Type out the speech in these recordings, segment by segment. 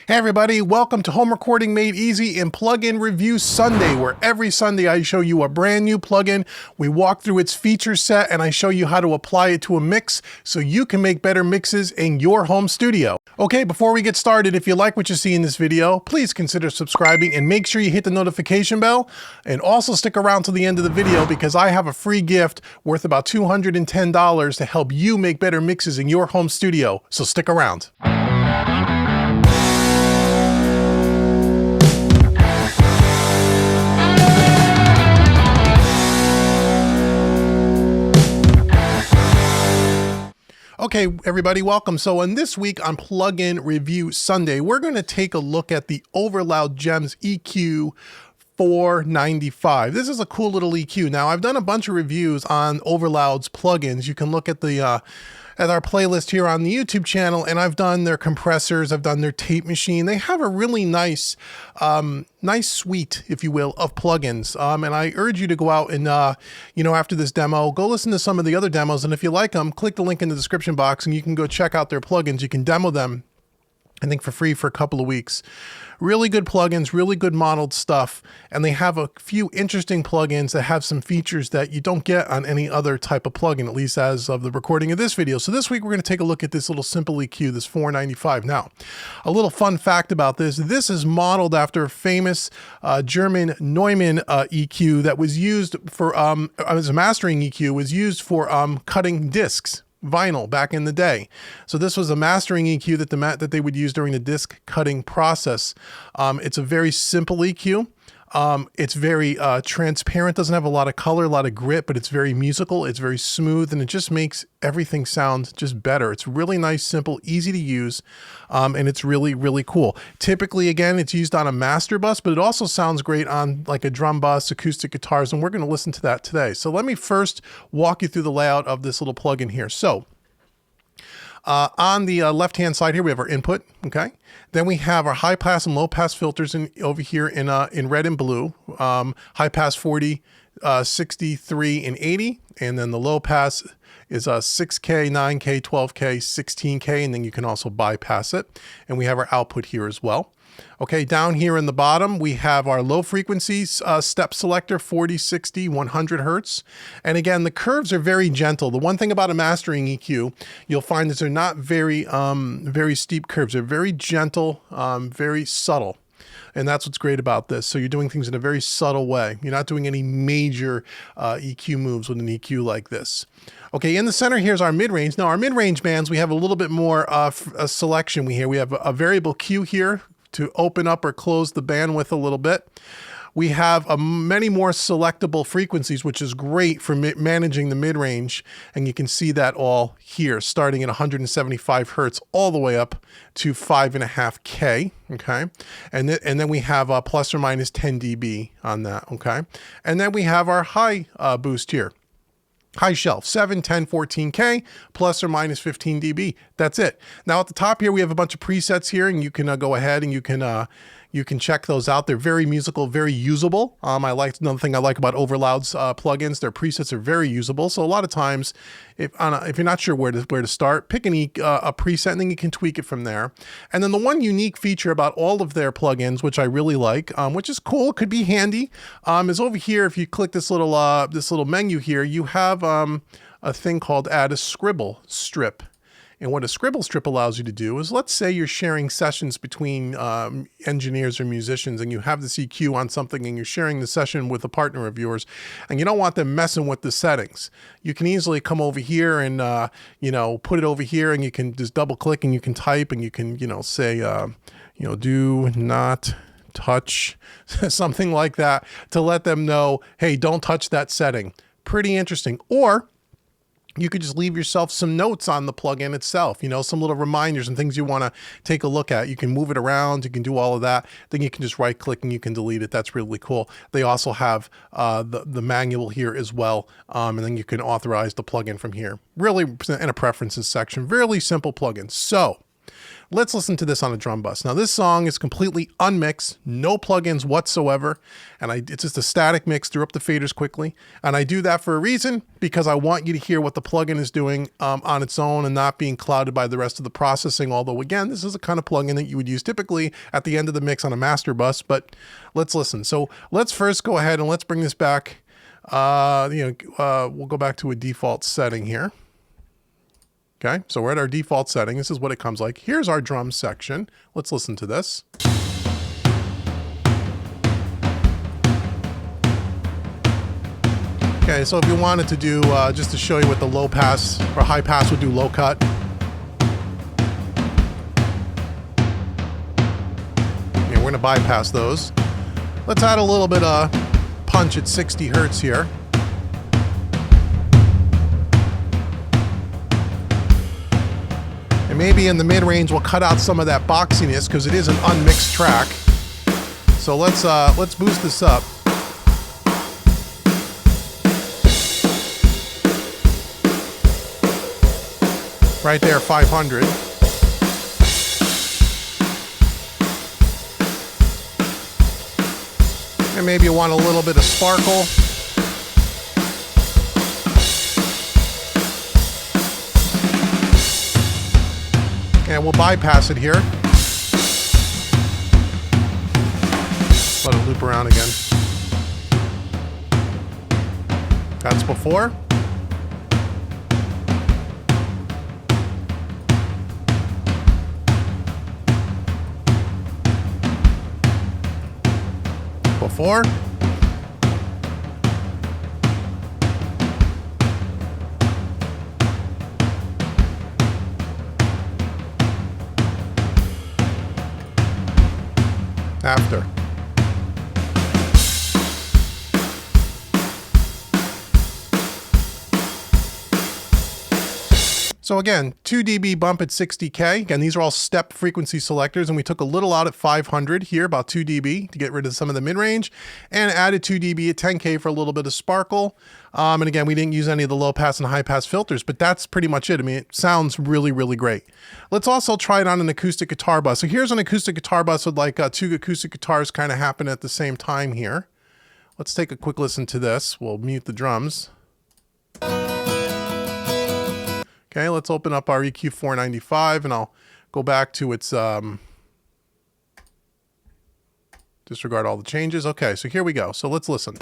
Hey everybody, welcome to Home Recording Made Easy and Plugin Review Sunday, where every Sunday I show you a brand new plugin, we walk through its feature set, and I show you how to apply it to a mix so you can make better mixes in your home studio. Okay, before we get started, if you like what you see in this video, please consider subscribing and make sure you hit the notification bell, and also stick around to the end of the video because I have a free gift worth about $210 to help you make better mixes in your home studio, so stick around. Okay, everybody, welcome. So on this week on Plugin Review Sunday, we're going to take a look at the OverLoud Gems EQ495. This is a cool little EQ. Now, I've done a bunch of reviews on OverLoud's plugins. You can look at the at our playlist here on the YouTube channel, and I've done their compressors, I've done their tape machine. They have a really nice suite, if you will, of plugins. And I urge you to go out and, after this demo, go listen to some of the other demos. And if you like them, click the link in the description box and you can go check out their plugins. You can demo them, I think, for free for a couple of weeks. Really good plugins, really good modeled stuff. And they have a few interesting plugins that have some features that you don't get on any other type of plugin, at least as of the recording of this video. So this week, we're going to take a look at this little simple EQ, this 495. Now, a little fun fact about this. This is modeled after a famous German Neumann EQ that was used for, as a mastering EQ, was used for cutting discs. Vinyl back in the day. So this was a mastering EQ that they would use during the disc cutting process. It's a very simple EQ. It's very transparent, doesn't have a lot of color, a lot of grit, but it's very musical, it's very smooth, and it just makes everything sound just better. It's really nice, simple, easy to use, and it's really, really cool. Typically, again, it's used on a master bus, but it also sounds great on like a drum bus, acoustic guitars, and we're going to listen to that today. So let me first walk you through the layout of this little plugin here. So on the left-hand side here, we have our input, okay? Then we have our high-pass and low-pass filters over here in red and blue. High-pass 40, 63, and 80. And then the low-pass is 6K, 9K, 12K, 16K, and then you can also bypass it. And we have our output here as well. Okay, down here in the bottom, we have our low frequency step selector, 40, 60, 100 Hertz. And again, the curves are very gentle. The one thing about a mastering EQ, you'll find is they're not very steep curves. They're very gentle, very subtle. And that's what's great about this. So you're doing things in a very subtle way. You're not doing any major EQ moves with an EQ like this. Okay, in the center here's our mid-range. Now our mid-range bands, we have a little bit more selection here. We have a variable Q here to open up or close the bandwidth a little bit. We have many more selectable frequencies, which is great for managing the mid-range. And you can see that all here, starting at 175 Hertz all the way up to 5.5K, okay? And then we have plus or minus 10 dB on that, okay? And then we have our high boost here. High shelf, 7, 10, 14K, plus or minus 15 dB. That's it. Now at the top here, we have a bunch of presets here, and you can go ahead and you can check those out. They're very musical, very usable. Another thing I like about OverLoud's plugins, their presets are very usable. So a lot of times, if you're not sure where to start, pick a preset and then you can tweak it from there. And then the one unique feature about all of their plugins, which I really like, which is cool, could be handy, is over here. If you click this little menu here, you have a thing called Add a Scribble Strip. And what a scribble strip allows you to do is, let's say you're sharing sessions between engineers or musicians, and you have this EQ on something and you're sharing the session with a partner of yours, and you don't want them messing with the settings. You can easily come over here and, put it over here, and you can just double click and you can type and you can, say, do not touch, something like that, to let them know, hey, don't touch that setting. Pretty interesting. Or you could just leave yourself some notes on the plugin itself, some little reminders and things you want to take a look at. You can move it around, you can do all of that. Then you can just right click and you can delete it. That's really cool. They also have the manual here as well. And then you can authorize the plugin from here. Really in a preferences section, really simple plugin. So Let's listen to this on a drum bus. Now this song is completely unmixed, no plugins whatsoever, and it's just a static mix, threw up the faders quickly. And I do that for a reason, because I want you to hear what the plugin is doing on its own and not being clouded by the rest of the processing. Although again, this is a kind of plugin that you would use typically at the end of the mix on a master bus, but let's listen. So let's first go ahead and let's bring this back. We'll go back to a default setting here. Okay, so we're at our default setting. This is what it comes like. Here's our drum section. Let's listen to this. Okay, so if you wanted to do, just to show you what the low pass or high pass would do low cut. Okay, we're gonna bypass those. Let's add a little bit of punch at 60 Hertz here. And maybe in the mid-range we'll cut out some of that boxiness because it is an unmixed track. So let's boost this up. Right there, 500. And maybe you want a little bit of sparkle. And we'll bypass it here. Let it loop around again. That's before. Before. After. So again, 2 dB bump at 60K. Again, these are all step frequency selectors, and we took a little out at 500 here, about 2 dB to get rid of some of the mid-range, and added 2 dB at 10K for a little bit of sparkle. And again, we didn't use any of the low pass and high pass filters, but that's pretty much it. I mean, it sounds really, really great. Let's also try it on an acoustic guitar bus. So here's an acoustic guitar bus with like 2 acoustic guitars kind of happen at the same time here. Let's take a quick listen to this. We'll mute the drums. Okay, let's open up our EQ495 and I'll go back to its, disregard all the changes. Okay, so here we go. So let's listen.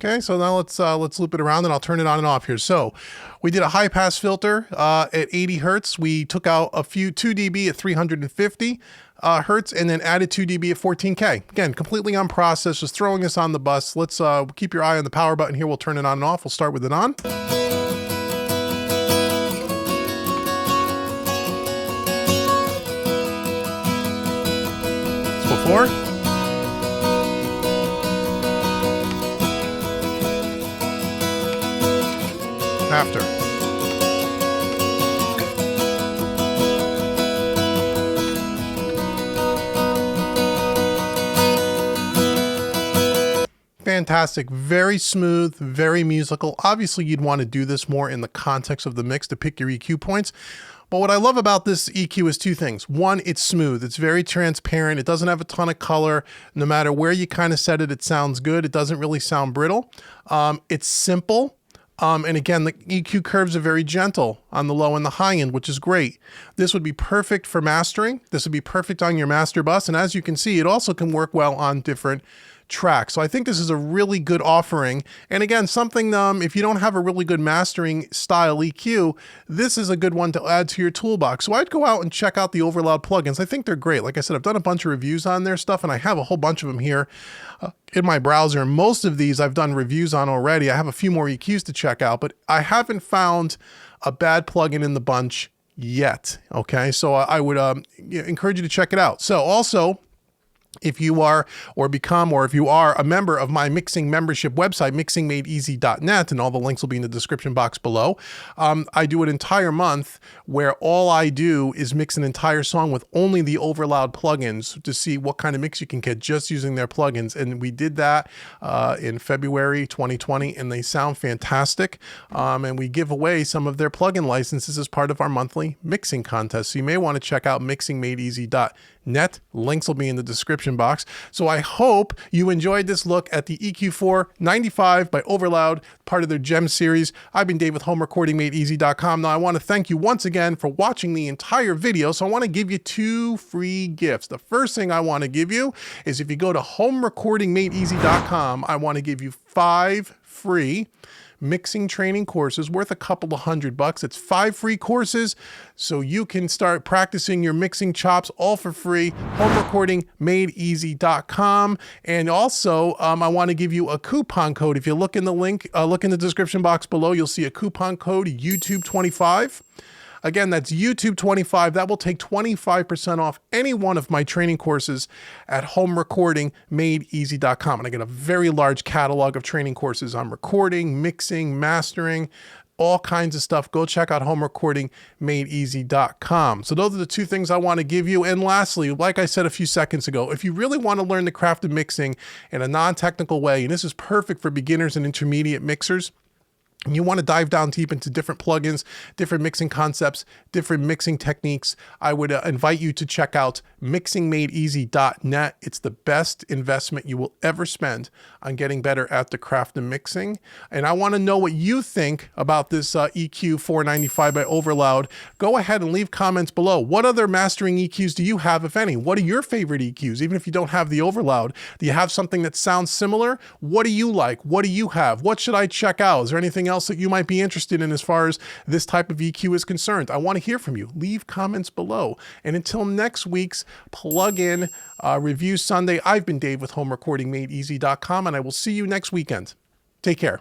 Okay, so now let's loop it around and I'll turn it on and off here. So we did a high pass filter at 80 Hertz. We took out a few 2 dB at 350 Hertz and then added 2 dB at 14K. Again, completely unprocessed, just throwing this on the bus. Let's keep your eye on the power button here. We'll turn it on and off. We'll start with it on. It's before. After. Fantastic, very smooth, very musical. Obviously, you'd want to do this more in the context of the mix to pick your EQ points. But what I love about this EQ is 2 things. One, it's smooth. It's very transparent. It doesn't have a ton of color. No matter where you kind of set it, it sounds good. It doesn't really sound brittle. It's simple. And again, the EQ curves are very gentle on the low and the high end, which is great. This would be perfect for mastering. This would be perfect on your master bus. And as you can see, it also can work well on different track. So I think this is a really good offering. And again, something, if you don't have a really good mastering style EQ, this is a good one to add to your toolbox. So I'd go out and check out the OverLoud plugins. I think they're great. Like I said, I've done a bunch of reviews on their stuff, and I have a whole bunch of them here in my browser. Most of these I've done reviews on already. I have a few more EQs to check out, but I haven't found a bad plugin in the bunch yet. Okay, so I would encourage you to check it out. So also, if you are if you are a member of my mixing membership website, mixingmadeeasy.net, and all the links will be in the description box below, I do an entire month where all I do is mix an entire song with only the OverLoud plugins to see what kind of mix you can get just using their plugins. And we did that in February 2020, and they sound fantastic. And we give away some of their plugin licenses as part of our monthly mixing contest. So you may want to check out mixingmadeeasy.net. Links will be in the description box. So I hope you enjoyed this look at the EQ495 by OverLoud, part of their Gem series. I've been Dave with HomeRecordingMadeEasy.com. Now I want to thank you once again for watching the entire video. So I want to give you 2 free gifts. The first thing I want to give you is, if you go to HomeRecordingMadeEasy.com, I want to give you 5 free mixing training courses worth a couple of $100. It's 5 free courses so you can start practicing your mixing chops all for free. HomeRecordingMadeEasy.com. And also, I want to give you a coupon code. If you look in the link, look in the description box below, you'll see a coupon code, YouTube25. Again, that's YouTube25. That will take 25% off any one of my training courses at HomeRecordingMadeEasy.com. And I get a very large catalog of training courses on recording, mixing, mastering, all kinds of stuff. Go check out HomeRecordingMadeEasy.com. So those are the 2 things I want to give you. And lastly, like I said a few seconds ago, if you really want to learn the craft of mixing in a non-technical way, and this is perfect for beginners and intermediate mixers, and you want to dive down deep into different plugins, different mixing concepts, different mixing techniques, I would invite you to check out mixingmadeeasy.net. It's the best investment you will ever spend on getting better at the craft of mixing. And I want to know what you think about this EQ495 by OverLoud. Go ahead and leave comments below. What other mastering EQs do you have, if any? What are your favorite EQs? Even if you don't have the OverLoud, do you have something that sounds similar? What do you like? What do you have? What should I check out? Is there anything else that you might be interested in as far as this type of EQ is concerned? I want to hear from you. Leave comments below. And until next week's plug-in review Sunday, I've been Dave with HomeRecordingMadeEasy.com, and I will see you next weekend. Take care.